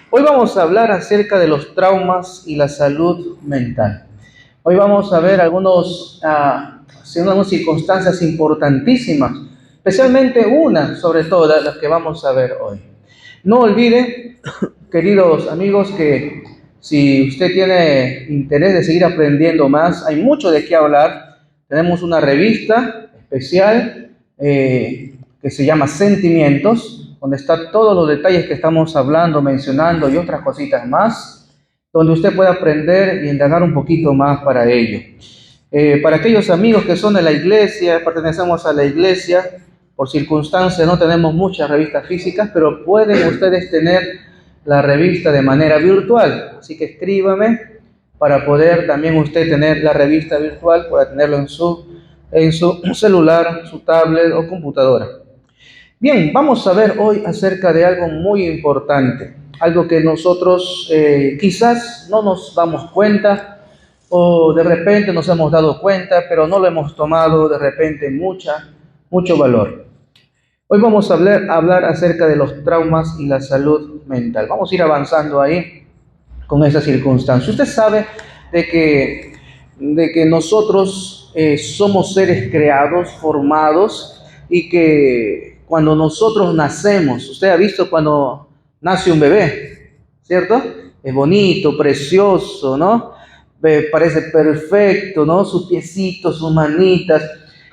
Hoy vamos a hablar acerca de los traumas y la salud mental. Hoy vamos a ver algunas circunstancias importantísimas, especialmente una sobre todas las que vamos a ver hoy. No olvide, queridos amigos, que si usted tiene interés de seguir aprendiendo más, hay mucho de qué hablar. Tenemos una revista especial que se llama Sentimientos, donde están todos los detalles que estamos hablando, mencionando y otras cositas más, donde usted puede aprender y indagar un poquito más para ello. Para aquellos amigos que son de la iglesia, pertenecemos a la iglesia, por circunstancias no tenemos muchas revistas físicas, pero pueden ustedes tener la revista de manera virtual. Así que escríbame para poder también usted tener la revista virtual, para tenerlo en su celular, su tablet o computadora. Bien, vamos a ver hoy acerca de algo muy importante, algo que nosotros quizás no nos damos cuenta o de repente nos hemos dado cuenta, pero no lo hemos tomado de repente mucho valor. Hoy vamos a hablar acerca de los traumas y la salud mental. Vamos a ir avanzando ahí con esa circunstancia. Usted sabe de que nosotros somos seres creados, formados, y que cuando nosotros nacemos, usted ha visto cuando nace un bebé, ¿cierto? Es bonito, precioso, ¿no? Parece perfecto, ¿no? Sus piecitos, sus manitas,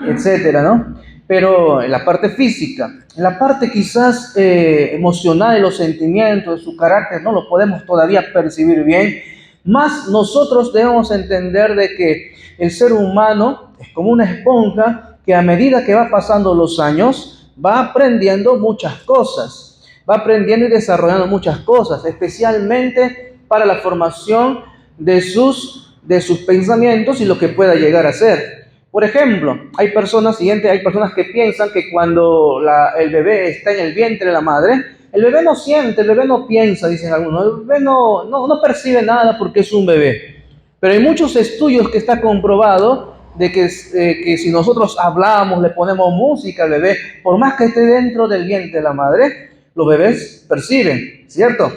etcétera, ¿no? Pero en la parte física, en la parte quizás emocional, de los sentimientos, de su carácter, no lo podemos todavía percibir bien. Más nosotros debemos entender de que el ser humano es como una esponja que a medida que va pasando los años va aprendiendo muchas cosas, va aprendiendo y desarrollando muchas cosas, especialmente para la formación de sus pensamientos y lo que pueda llegar a ser. Por ejemplo, hay personas que piensan que cuando el bebé está en el vientre de la madre, el bebé no siente, el bebé no piensa, dicen algunos, el bebé no percibe nada porque es un bebé. Pero hay muchos estudios que está comprobado de que si nosotros hablamos, le ponemos música al bebé, por más que esté dentro del vientre de la madre, los bebés perciben, ¿cierto?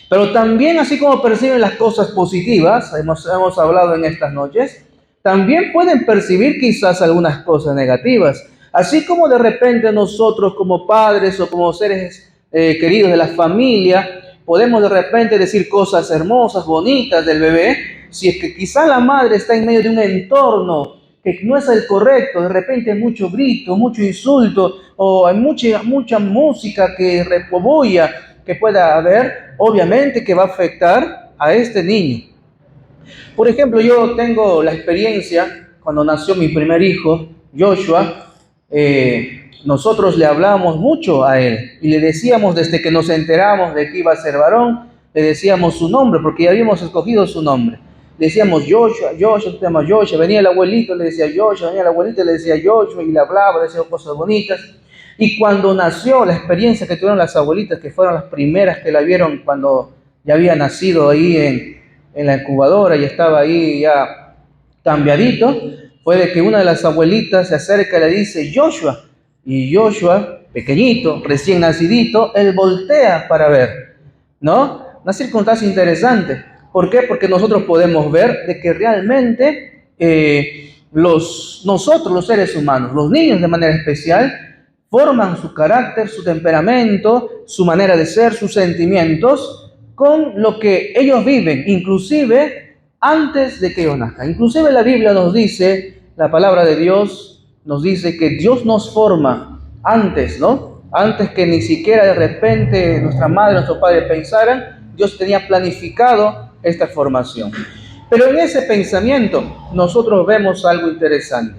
Pero también, así como perciben las cosas positivas, hemos hablado en estas noches, también pueden percibir quizás algunas cosas negativas. Así como de repente nosotros como padres o como seres queridos de la familia, podemos de repente decir cosas hermosas, bonitas del bebé, si es que quizás la madre está en medio de un entorno que no es el correcto, de repente hay mucho grito, mucho insulto, o hay mucha música que repobulla, que pueda haber, obviamente que va a afectar a este niño. Por ejemplo, yo tengo la experiencia, cuando nació mi primer hijo, Joshua, nosotros le hablábamos mucho a él y le decíamos desde que nos enteramos de que iba a ser varón, le decíamos su nombre, porque ya habíamos escogido su nombre. Le decíamos Joshua, Joshua, te llamas Joshua, venía el abuelito, le decía Joshua, venía el abuelito, le decía Joshua y le hablaba, le decía cosas bonitas. Y cuando nació, la experiencia que tuvieron las abuelitas, que fueron las primeras que la vieron cuando ya había nacido ahí en la incubadora y estaba ahí ya cambiadito, fue de que una de las abuelitas se acerca y le dice Joshua, y Joshua, pequeñito, recién nacidito, él voltea para ver, ¿no? Una circunstancia interesante. ¿Por qué? Porque nosotros podemos ver de que realmente nosotros, los seres humanos, los niños de manera especial, forman su carácter, su temperamento, su manera de ser, sus sentimientos, con lo que ellos viven, inclusive antes de que ellos nazcan. Inclusive la Biblia nos dice, la palabra de Dios nos dice que Dios nos forma antes, ¿no? Antes que ni siquiera de repente nuestra madre, nuestro padre pensaran, Dios tenía planificado esta formación. Pero en ese pensamiento nosotros vemos algo interesante.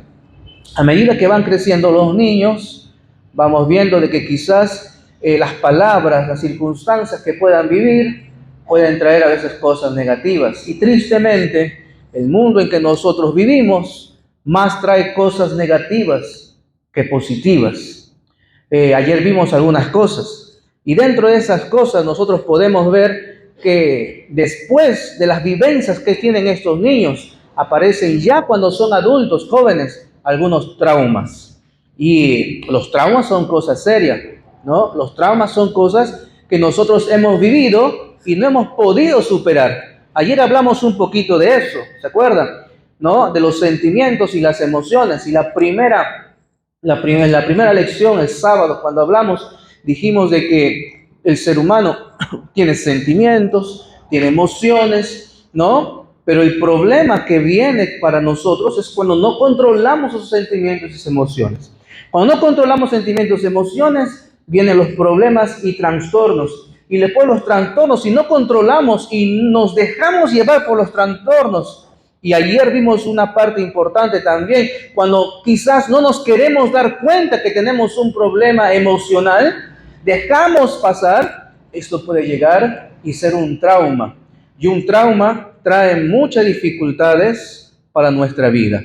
A medida que van creciendo los niños, vamos viendo de que quizás las palabras, las circunstancias que puedan vivir, pueden traer a veces cosas negativas. Y tristemente, el mundo en que nosotros vivimos más trae cosas negativas que positivas. Ayer vimos algunas cosas y dentro de esas cosas nosotros podemos ver que después de las vivencias que tienen estos niños, aparecen ya cuando son adultos, jóvenes, algunos traumas. Y los traumas son cosas serias, ¿no? Los traumas son cosas que nosotros hemos vivido y no hemos podido superar. Ayer hablamos un poquito de eso, ¿se acuerdan? ¿No? De los sentimientos y las emociones. Y la primera lección, el sábado, cuando hablamos, dijimos de que el ser humano tiene sentimientos, tiene emociones, ¿no? Pero el problema que viene para nosotros es cuando no controlamos esos sentimientos y esas emociones. Cuando no controlamos sentimientos y emociones, vienen los problemas y trastornos. Y después los trastornos, si no controlamos y nos dejamos llevar por los trastornos. Y ayer vimos una parte importante también, cuando quizás no nos queremos dar cuenta que tenemos un problema emocional, dejamos pasar, esto puede llegar y ser un trauma. Y un trauma trae muchas dificultades para nuestra vida.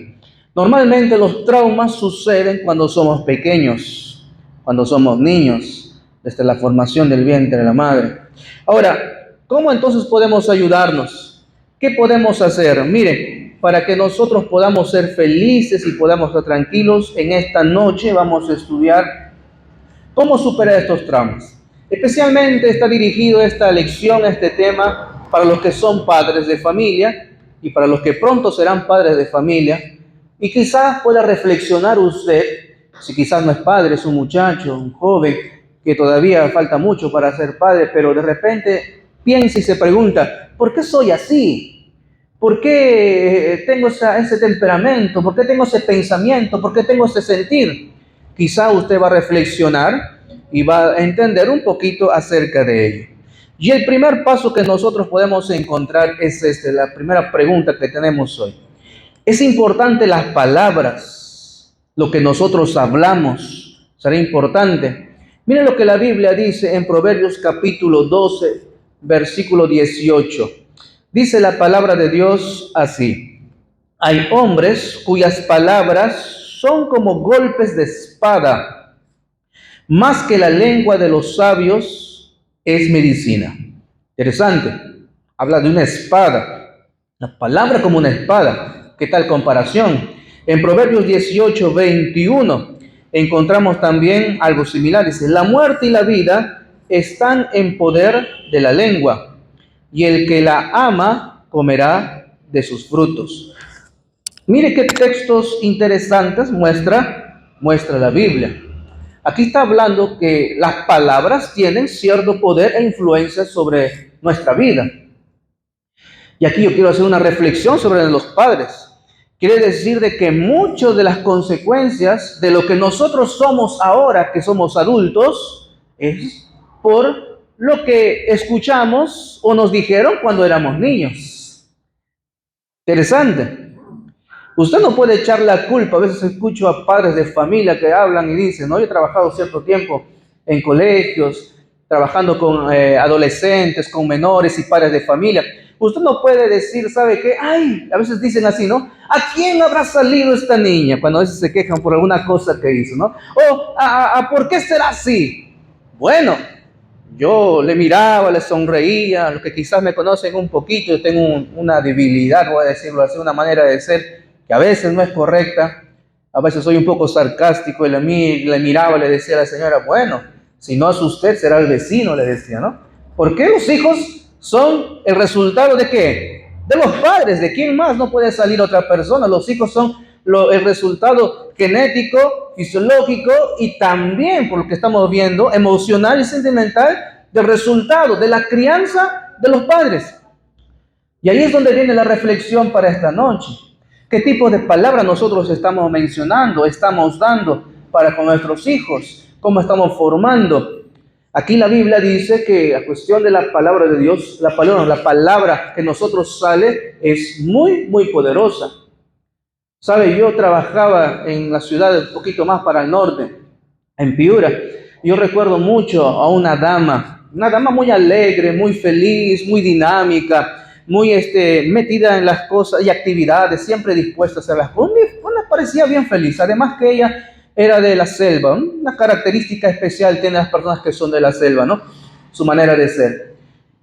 Normalmente los traumas suceden cuando somos pequeños, cuando somos niños, desde la formación del vientre de la madre. Ahora, ¿cómo entonces podemos ayudarnos? ¿Qué podemos hacer? Miren, para que nosotros podamos ser felices y podamos estar tranquilos, en esta noche vamos a estudiar cómo superar estos traumas. Especialmente está dirigido esta lección, este tema, para los que son padres de familia y para los que pronto serán padres de familia. Y quizás pueda reflexionar usted, si quizás no es padre, es un muchacho, un joven, que todavía falta mucho para ser padre, pero de repente piensa y se pregunta, ¿por qué soy así? ¿Por qué tengo ese temperamento? ¿Por qué tengo ese pensamiento? ¿Por qué tengo ese sentir? Quizá usted va a reflexionar y va a entender un poquito acerca de ello. Y el primer paso que nosotros podemos encontrar es la primera pregunta que tenemos hoy. Es importante las palabras, lo que nosotros hablamos, será importante. Miren lo que la Biblia dice en Proverbios capítulo 12, versículo 18. Dice la palabra de Dios así: hay hombres cuyas palabras son como golpes de espada, más que la lengua de los sabios es medicina. Interesante, habla de una espada, la palabra como una espada. ¿Qué tal comparación? En Proverbios 18, 21 encontramos también algo similar. Dice, la muerte y la vida están en poder de la lengua, y el que la ama comerá de sus frutos. Mire qué textos interesantes muestra la Biblia. Aquí está hablando que las palabras tienen cierto poder e influencia sobre nuestra vida. Y aquí yo quiero hacer una reflexión sobre los padres. Quiere decir de que muchas de las consecuencias de lo que nosotros somos ahora, que somos adultos, es por lo que escuchamos o nos dijeron cuando éramos niños. Interesante. Usted no puede echar la culpa. A veces escucho a padres de familia que hablan y dicen, no, yo he trabajado cierto tiempo en colegios, trabajando con adolescentes, con menores y padres de familia. Usted no puede decir, ¿sabe qué? Ay, a veces dicen así, ¿no? ¿A quién habrá salido esta niña? Cuando a veces se quejan por alguna cosa que hizo, ¿no? O, ¿por qué será así? Bueno, yo le miraba, le sonreía. Los que quizás me conocen un poquito, yo tengo una debilidad, voy a decirlo así, una manera de ser que a veces no es correcta. A veces soy un poco sarcástico y le miraba, le decía a la señora, bueno, si no es usted, será el vecino, le decía, ¿no? ¿Por qué los hijos son el resultado de qué? De los padres. ¿De quién más no puede salir otra persona? Los hijos son el resultado genético, fisiológico y también, por lo que estamos viendo, emocional y sentimental del resultado de la crianza de los padres. Y ahí es donde viene la reflexión para esta noche. ¿Qué tipo de palabras nosotros estamos mencionando, estamos dando para con nuestros hijos? ¿Cómo estamos formando? Aquí la Biblia dice que la cuestión de la palabra de Dios, la palabra que nosotros sale es muy, muy poderosa. ¿Sabe? Yo trabajaba en la ciudad un poquito más para el norte, en Piura. Yo recuerdo mucho a una dama muy alegre, muy feliz, muy dinámica, muy metida en las cosas y actividades, siempre dispuesta a hacer las cosas. Me parecía bien feliz, además que ella era de la selva. Una característica especial tienen las personas que son de la selva, ¿no? Su manera de ser.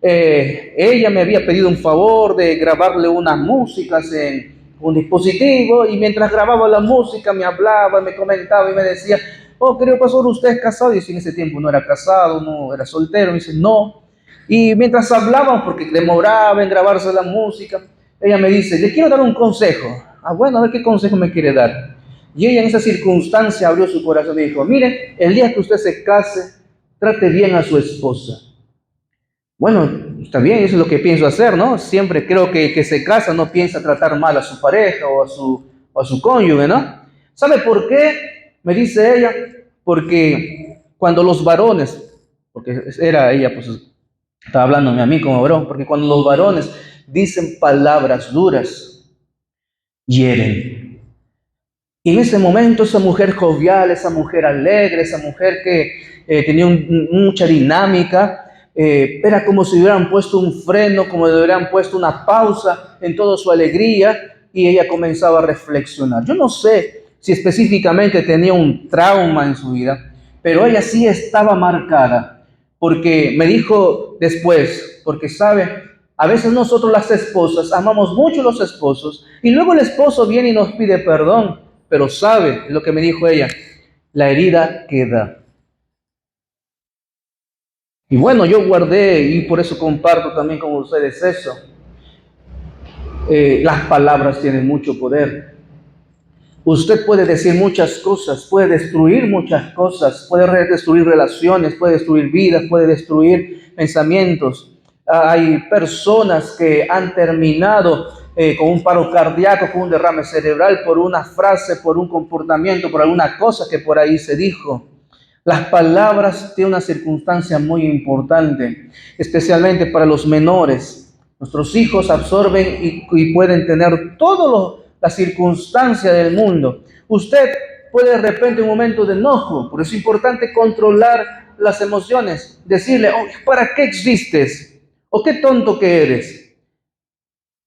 Ella me había pedido un favor de grabarle unas músicas en un dispositivo, y mientras grababa la música me hablaba, me comentaba y me decía, oh, querido pastor, ¿usted es casado? Y si en ese tiempo no era casado, no era soltero, me dice, no. Y mientras hablaban, porque demoraba en grabarse la música, ella me dice, le quiero dar un consejo. Ah, bueno, a ver qué consejo me quiere dar. Y ella en esa circunstancia abrió su corazón y dijo, mire, el día que usted se case, trate bien a su esposa. Bueno, está bien, eso es lo que pienso hacer, ¿no? Siempre creo que el que se casa no piensa tratar mal a su pareja o a su cónyuge, ¿no? ¿Sabe por qué? Me dice ella, porque cuando los varones, porque era ella, pues estaba hablándome a mí como varón, porque cuando los varones dicen palabras duras, hieren. Y en ese momento esa mujer jovial, esa mujer alegre, esa mujer que tenía mucha dinámica, era como si hubieran puesto un freno, como si hubieran puesto una pausa en toda su alegría y ella comenzaba a reflexionar. Yo no sé si específicamente tenía un trauma en su vida, pero ella sí estaba marcada, porque me dijo después, porque sabe, a veces nosotros las esposas amamos mucho a los esposos y luego el esposo viene y nos pide perdón, pero sabe lo que me dijo ella, la herida queda. Y bueno, yo guardé y por eso comparto también con ustedes eso. Las palabras tienen mucho poder. Usted puede decir muchas cosas, puede destruir muchas cosas, puede destruir relaciones, puede destruir vidas, puede destruir pensamientos. Hay personas que han terminado con un paro cardíaco, con un derrame cerebral por una frase, por un comportamiento, por alguna cosa que por ahí se dijo. Las palabras tienen una circunstancia muy importante, especialmente para los menores. Nuestros hijos absorben y pueden tener todas las circunstancias del mundo. Usted puede de repente un momento de enojo, por eso es importante controlar las emociones, decirle, oh, ¿para qué existes? ¿O qué tonto que eres?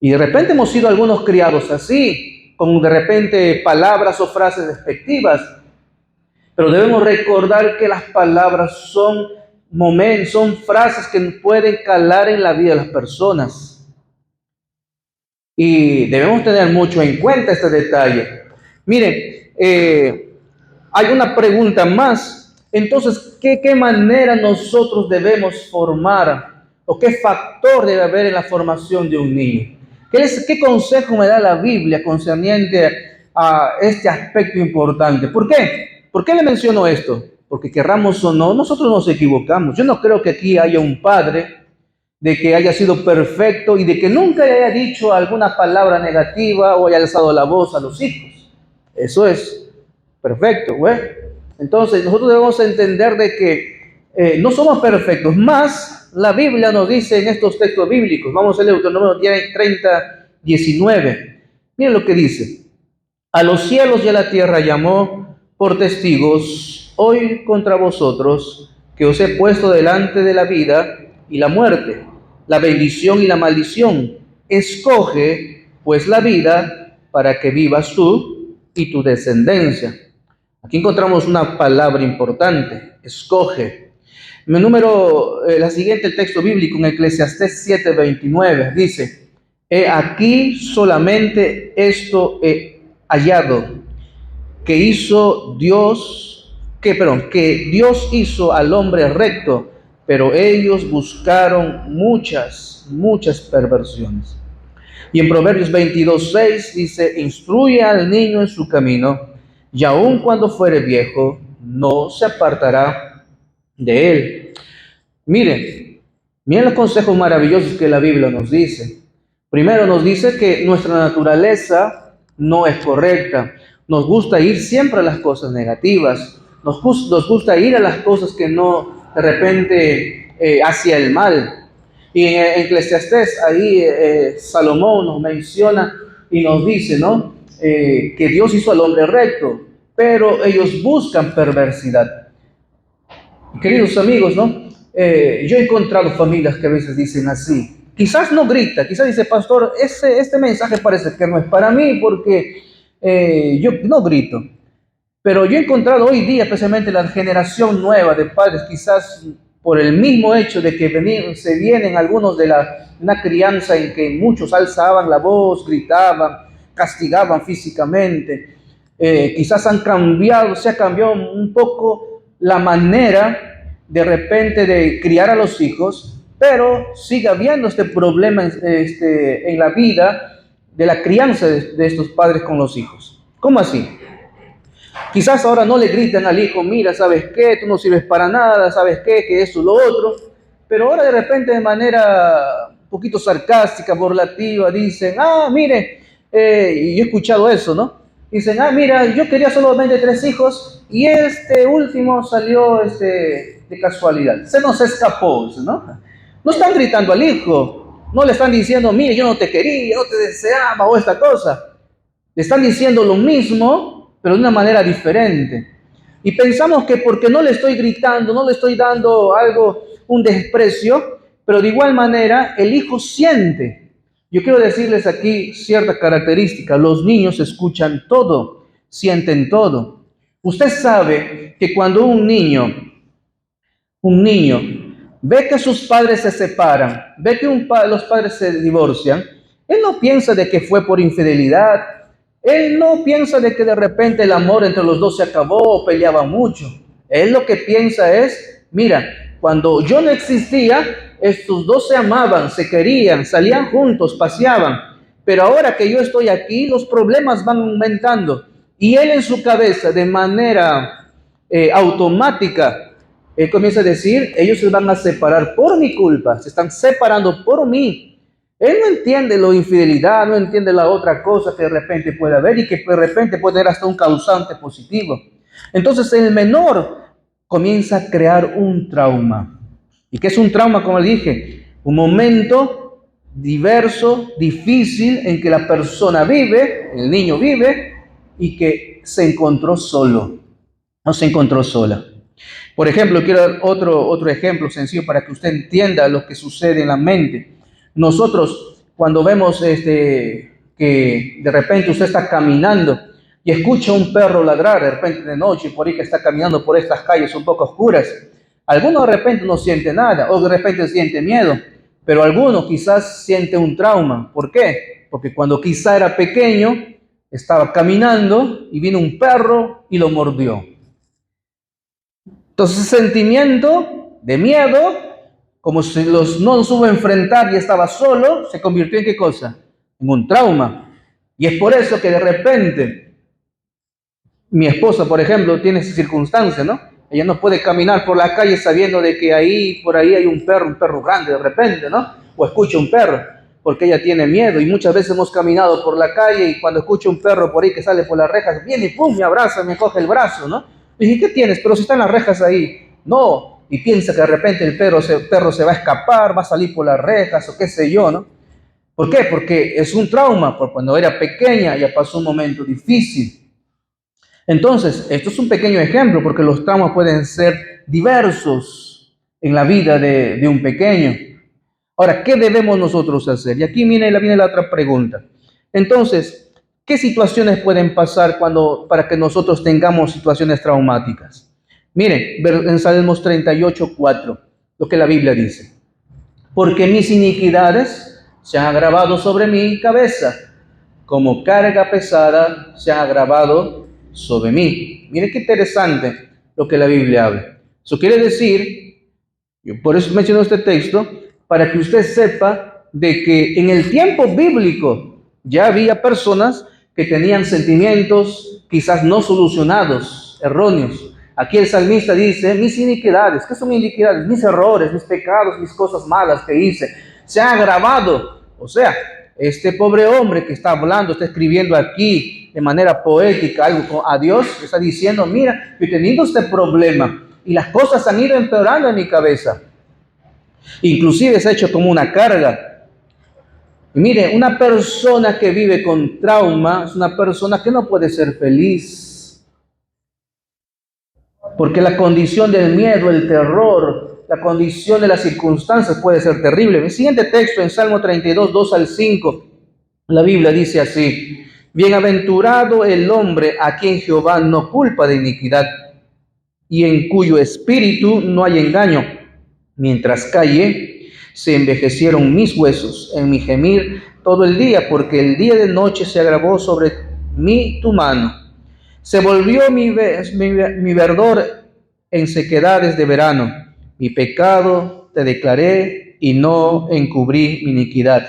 Y de repente hemos sido algunos criados así, con de repente palabras o frases despectivas. Pero debemos recordar que las palabras son momentos, son frases que pueden calar en la vida de las personas. Y debemos tener mucho en cuenta este detalle. Miren, hay una pregunta más. Entonces, ¿qué manera nosotros debemos formar o qué factor debe haber en la formación de un niño? ¿Qué consejo me da la Biblia concerniente a este aspecto importante? ¿Por qué? ¿Por qué le menciono esto? Porque querramos o no, nosotros nos equivocamos. Yo no creo que aquí haya un padre de que haya sido perfecto y de que nunca haya dicho alguna palabra negativa o haya alzado la voz a los hijos. Eso es perfecto, güey. Entonces nosotros debemos entender de que no somos perfectos, más la Biblia nos dice en estos textos bíblicos, vamos a leer Deuteronomio 30, 19, miren lo que dice, a los cielos y a la tierra llamó por testigos hoy contra vosotros que os he puesto delante de la vida y la muerte, la bendición y la maldición. Escoge pues la vida para que vivas tú y tu descendencia. Aquí encontramos una palabra importante, escoge. La siguiente, el texto bíblico en Eclesiastés 7:29 dice, he aquí solamente esto he hallado, que Dios hizo al hombre recto, pero ellos buscaron muchas perversiones. Y en Proverbios 22:6 dice, instruye al niño en su camino, y aun cuando fuere viejo, no se apartará de él. Miren los consejos maravillosos que la Biblia nos dice. Primero nos dice que nuestra naturaleza no es correcta. Nos gusta ir siempre a las cosas negativas. Nos gusta ir a las cosas que no de repente hacia el mal. Y en Eclesiastés ahí Salomón nos menciona y nos dice, ¿no? Que Dios hizo al hombre recto, pero ellos buscan perversidad. Queridos amigos, ¿no? Yo he encontrado familias que a veces dicen así, quizás no grita, quizás dice, pastor, este mensaje parece que no es para mí porque yo no grito. Pero yo he encontrado hoy día, especialmente la generación nueva de padres, quizás por el mismo hecho de que se vienen algunos de una crianza en que muchos alzaban la voz, gritaban, castigaban físicamente. quizás se ha cambiado un poco la manera de repente de criar a los hijos, pero sigue habiendo este problema en la vida de la crianza de estos padres con los hijos. ¿Cómo así? Quizás ahora no le gritan al hijo, mira, ¿sabes qué? Tú no sirves para nada, ¿sabes qué? Que esto, lo otro. Pero ahora de repente de manera un poquito sarcástica, burlativa, dicen, mire, y yo he escuchado eso, ¿no? Dicen, mira, yo quería solamente 3 hijos y este último salió de casualidad. Se nos escapó, ¿no? No están gritando al hijo, no le están diciendo, mire, yo no te quería, no te deseaba o esta cosa. Le están diciendo lo mismo, pero de una manera diferente. Y pensamos que porque no le estoy gritando, no le estoy dando algo, un desprecio, pero de igual manera el hijo siente. Yo quiero decirles aquí cierta característica. Los niños escuchan todo, sienten todo. Usted sabe que cuando un niño ve que sus padres se separan, ve que los padres se divorcian, él no piensa de que fue por infidelidad, él no piensa de que de repente el amor entre los dos se acabó o peleaban mucho. Él lo que piensa es, mira, cuando yo no existía, estos dos se amaban, se querían, salían juntos, paseaban. Pero ahora que yo estoy aquí, los problemas van aumentando. Y él en su cabeza, de manera automática, él comienza a decir, ellos se van a separar por mi culpa, se están separando por mí. Él no entiende la infidelidad, no entiende la otra cosa que de repente puede haber y que de repente puede tener hasta un causante positivo. Entonces el menor comienza a crear un trauma. ¿Y qué es un trauma? Como le dije, un momento diverso, difícil, en que la persona vive, el niño vive, y que se encontró solo, no se encontró sola. Por ejemplo, quiero dar otro ejemplo sencillo para que usted entienda lo que sucede en la mente. Nosotros, cuando vemos que de repente usted está caminando y escucha un perro ladrar de repente de noche, por ahí que está caminando por estas calles un poco oscuras, alguno de repente no siente nada, o de repente siente miedo, pero alguno quizás siente un trauma. ¿Por qué? Porque cuando quizá era pequeño, estaba caminando y vino un perro y lo mordió. Entonces, ese sentimiento de miedo, como si no supo enfrentar y estaba solo, se convirtió en ¿qué cosa? En un trauma. Y es por eso que de repente, mi esposa, por ejemplo, tiene esa circunstancia, ¿no? Ella no puede caminar por la calle sabiendo de que por ahí hay un perro grande de repente, ¿no? O escucha un perro, porque ella tiene miedo. Y muchas veces hemos caminado por la calle y cuando escucha un perro por ahí que sale por las rejas, viene y pum, me abraza, me coge el brazo, ¿no? Y dije, ¿qué tienes? Pero si están las rejas ahí. No, y piensa que de repente el perro se va a escapar, va a salir por las rejas o qué sé yo, ¿no? ¿Por qué? Porque es un trauma, porque cuando era pequeña ya pasó un momento difícil. Entonces, esto es un pequeño ejemplo, porque los traumas pueden ser diversos en la vida de un pequeño. Ahora, ¿qué debemos nosotros hacer? Y aquí viene la otra pregunta. Entonces, ¿qué situaciones pueden pasar para que nosotros tengamos situaciones traumáticas? Miren, en Salmos 38:4, lo que la Biblia dice. Porque mis iniquidades se han agravado sobre mi cabeza, como carga pesada se han agravado sobre mí. Miren qué interesante lo que la Biblia habla. Eso quiere decir, yo por eso menciono este texto, para que usted sepa de que en el tiempo bíblico ya había personas que tenían sentimientos quizás no solucionados, erróneos. Aquí el salmista dice, mis iniquidades, ¿qué son mis iniquidades? Mis errores, mis pecados, mis cosas malas que hice, se han agravado. O sea, este pobre hombre que está hablando, está escribiendo aquí de manera poética algo a Dios, está diciendo, mira, yo he tenido este problema y las cosas han ido empeorando en mi cabeza. Inclusive se ha hecho como una carga. Y mire, una persona que vive con trauma es una persona que no puede ser feliz. Porque la condición del miedo, el terror, la condición de las circunstancias puede ser terrible. El siguiente texto en Salmo 32, 2-5, la Biblia dice así: bienaventurado el hombre a quien Jehová no culpa de iniquidad y en cuyo espíritu no hay engaño. Mientras callé, se envejecieron mis huesos en mi gemir todo el día, porque el día de noche se agravó sobre mí tu mano. Se volvió mi verdor en sequedades de verano. Mi pecado te declaré y no encubrí mi iniquidad.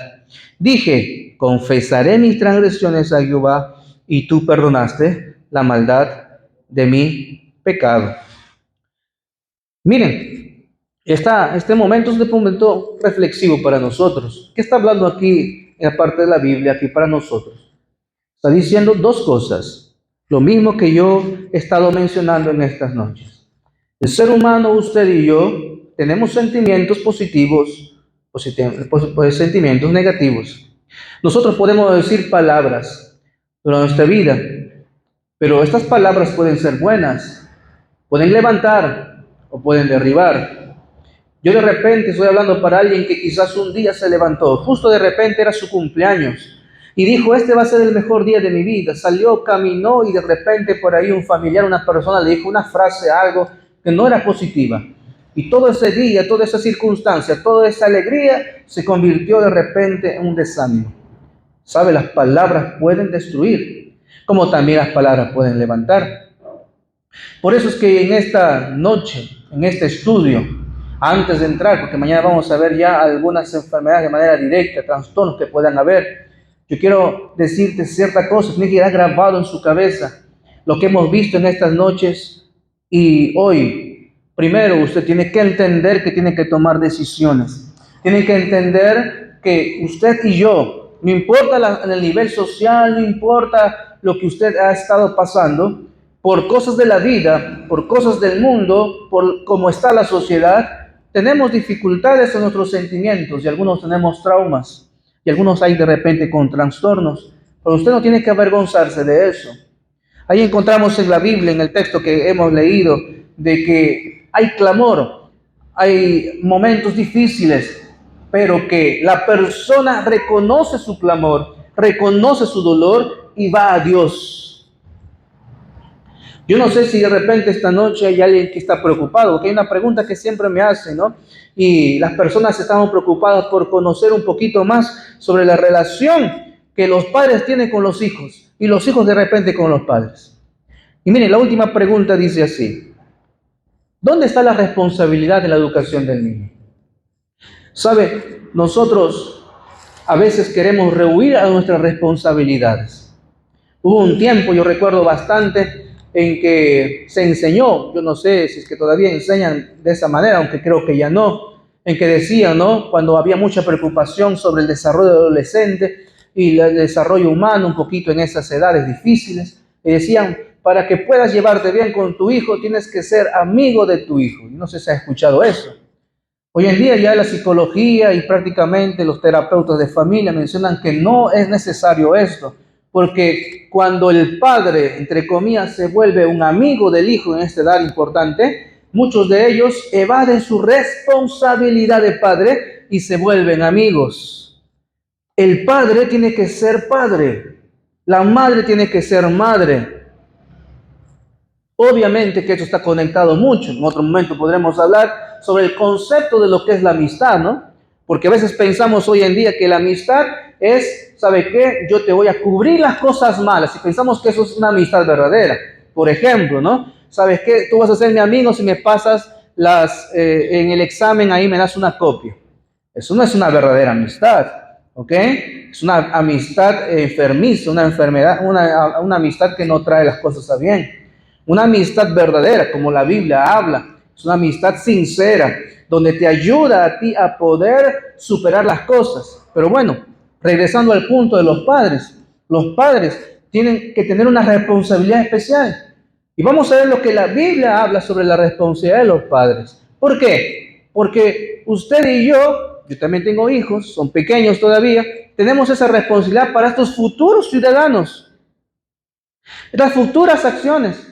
Dije, confesaré mis transgresiones a Jehová, y tú perdonaste la maldad de mi pecado. Miren, este momento es un momento reflexivo para nosotros. ¿Qué está hablando aquí en la parte de la Biblia, aquí para nosotros? Está diciendo dos cosas, lo mismo que yo he estado mencionando en estas noches. El ser humano, usted y yo, tenemos sentimientos positivos, sentimientos negativos. Nosotros podemos decir palabras durante nuestra vida, pero estas palabras pueden ser buenas, pueden levantar o pueden derribar. Yo de repente estoy hablando para alguien que quizás un día se levantó, justo de repente era su cumpleaños, y dijo, este va a ser el mejor día de mi vida. Salió, caminó y de repente por ahí un familiar, una persona le dijo una frase, algo que no era positiva. Y todo ese día, toda esa circunstancia, toda esa alegría se convirtió de repente en un desánimo. ¿Sabe? Las palabras pueden destruir, como también las palabras pueden levantar. Por eso es que en esta noche, en este estudio, antes de entrar, porque mañana vamos a ver ya algunas enfermedades de manera directa, trastornos que puedan haber, yo quiero decirte cierta cosa, tiene que quedar grabado en su cabeza lo que hemos visto en estas noches y hoy. Primero, usted tiene que entender que tiene que tomar decisiones. Tiene que entender que usted y yo, no importa el nivel social, no importa lo que usted ha estado pasando, por cosas de la vida, por cosas del mundo, por cómo está la sociedad, tenemos dificultades en nuestros sentimientos y algunos tenemos traumas y algunos hay de repente con trastornos, pero usted no tiene que avergonzarse de eso. Ahí encontramos en la Biblia, en el texto que hemos leído, de que hay clamor, hay momentos difíciles, pero que la persona reconoce su clamor, reconoce su dolor y va a Dios. Yo no sé si de repente esta noche hay alguien que está preocupado, porque hay una pregunta que siempre me hacen, ¿no? Y las personas estamos preocupadas por conocer un poquito más sobre la relación que los padres tienen con los hijos y los hijos de repente con los padres. Y miren, la última pregunta dice así: ¿dónde está la responsabilidad de la educación del niño? ¿Sabe? Nosotros a veces queremos rehuir a nuestras responsabilidades. Hubo un tiempo, yo recuerdo bastante, en que se enseñó, yo no sé si es que todavía enseñan de esa manera, aunque creo que ya no, en que decían, ¿no? Cuando había mucha preocupación sobre el desarrollo del adolescente y el desarrollo humano un poquito en esas edades difíciles, y decían, para que puedas llevarte bien con tu hijo, tienes que ser amigo de tu hijo. Y no sé si has escuchado eso. Hoy en día ya la psicología y prácticamente los terapeutas de familia mencionan que no es necesario esto, porque cuando el padre, entre comillas, se vuelve un amigo del hijo en esta edad importante, muchos de ellos evaden su responsabilidad de padre y se vuelven amigos. El padre tiene que ser padre, la madre tiene que ser madre. Obviamente que esto está conectado mucho. En otro momento podremos hablar sobre el concepto de lo que es la amistad, ¿no? Porque a veces pensamos hoy en día que la amistad es, ¿sabe qué? Yo te voy a cubrir las cosas malas y pensamos que eso es una amistad verdadera. Por ejemplo, ¿no? ¿Sabes qué? Tú vas a ser mi amigo si me pasas en el examen, ahí me das una copia. Eso no es una verdadera amistad, ¿ok? Es una amistad enfermiza, una enfermedad, una amistad que no trae las cosas a bien. Una amistad verdadera, como la Biblia habla, es una amistad sincera, donde te ayuda a ti a poder superar las cosas. Pero bueno, regresando al punto de los padres tienen que tener una responsabilidad especial. Y vamos a ver lo que la Biblia habla sobre la responsabilidad de los padres. ¿Por qué? Porque usted y yo también tengo hijos, son pequeños todavía, tenemos esa responsabilidad para estos futuros ciudadanos, estas futuras acciones.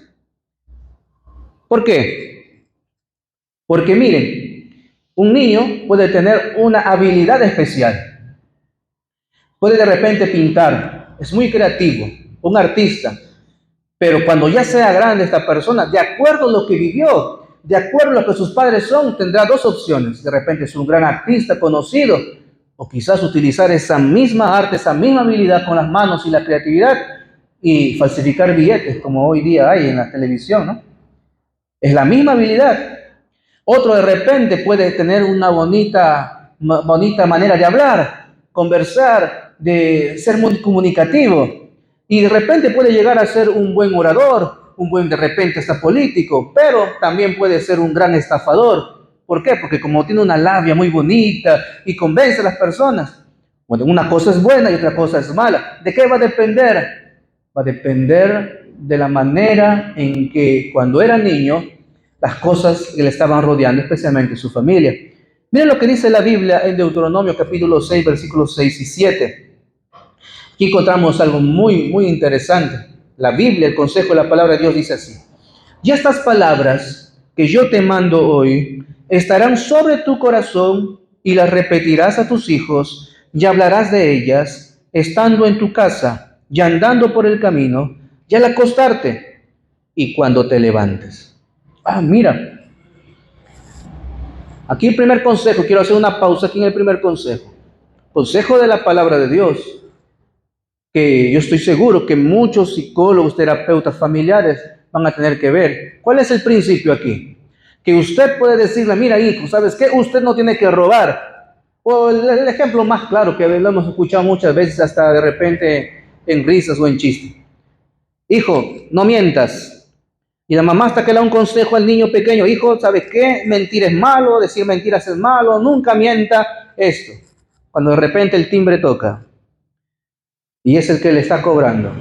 ¿Por qué? Porque miren, un niño puede tener una habilidad especial. Puede de repente pintar, es muy creativo, un artista. Pero cuando ya sea grande esta persona, de acuerdo a lo que vivió, de acuerdo a lo que sus padres son, tendrá dos opciones. De repente es un gran artista conocido, o quizás utilizar esa misma arte, esa misma habilidad con las manos y la creatividad, y falsificar billetes, como hoy día hay en la televisión, ¿no? Es la misma habilidad. Otro de repente puede tener una bonita manera de hablar, conversar, de ser muy comunicativo. Y de repente puede llegar a ser un buen orador, un buen de repente hasta político, pero también puede ser un gran estafador. ¿Por qué? Porque como tiene una labia muy bonita y convence a las personas. Bueno, una cosa es buena y otra cosa es mala. ¿De qué va a depender? Va a depender de la manera en que cuando era niño las cosas que le estaban rodeando, especialmente su familia. Miren lo que dice la Biblia en Deuteronomio capítulo 6, versículos 6 y 7. Aquí encontramos algo muy interesante. La Biblia, el consejo de la palabra de Dios dice así: y estas palabras que yo te mando hoy estarán sobre tu corazón y las repetirás a tus hijos y hablarás de ellas estando en tu casa y andando por el camino y al acostarte y cuando te levantes. Mira, aquí el primer consejo, quiero hacer una pausa aquí en el primer consejo. Consejo de la palabra de Dios, que yo estoy seguro que muchos psicólogos, terapeutas familiares van a tener que ver. ¿Cuál es el principio aquí? Que usted puede decirle, mira hijo, ¿sabes qué? Usted no tiene que robar. O el ejemplo más claro que lo hemos escuchado muchas veces hasta de repente en risas o en chistes. Hijo, no mientas. Y la mamá hasta que le da un consejo al niño pequeño: hijo, ¿sabes qué? Mentir es malo, decir mentiras es malo, nunca mienta esto. Cuando de repente el timbre toca y es el que le está cobrando.